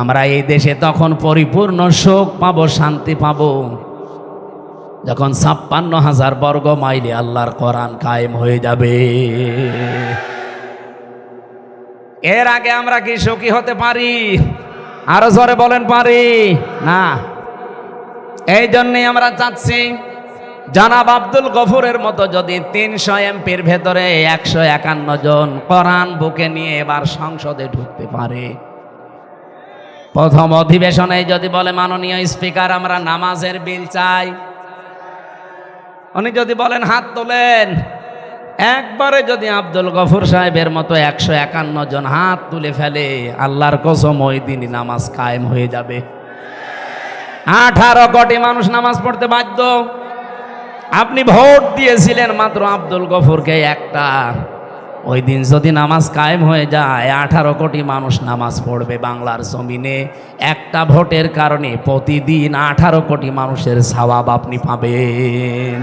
আমরা এই দেশে তখন পরিপূর্ণ সুখ পাবো, শান্তি পাবো, যখন 56,000 বর্গ মাইলে আল্লাহর কোরআন কায়েম হয়ে যাবে। এর আগে আমরা কি সুখী হতে পারি? আরো জোরে বলেন, পারি না। এই জন্যই আমরা চাচ্ছি জনাব আব্দুল গফুরের মতো যদি 300 এমপির ভেতরে 151 জন কোরআন বুকে নিয়ে এবার সংসদে ঢুকতে পারে, প্রথম অধিবেশনে যদি বলে মাননীয় স্পিকার আমরা নামাজের বিল চাই, উনি যদি বলেন হাত তোলেন, একবারে যদি আব্দুল গফুর সাহেবের মতো 151 জন হাত তুলে ফেলে, আল্লাহর কসম ওই দিনই নামাজ কায়েম হয়ে যাবে। 18 কোটি মানুষ নামাজ পড়তে বাধ্য। আপনি ভোট দিয়েছিলেন মাত্র আব্দুল গফুরকে একটা, ওই দিন যদি নামাজ কায়েম হয়ে যায় 18 কোটি মানুষ নামাজ পড়বে বাংলার জমিনে। একটা ভোটের কারণে প্রতিদিন 18 কোটি মানুষের সওয়াব আপনি পাবেন।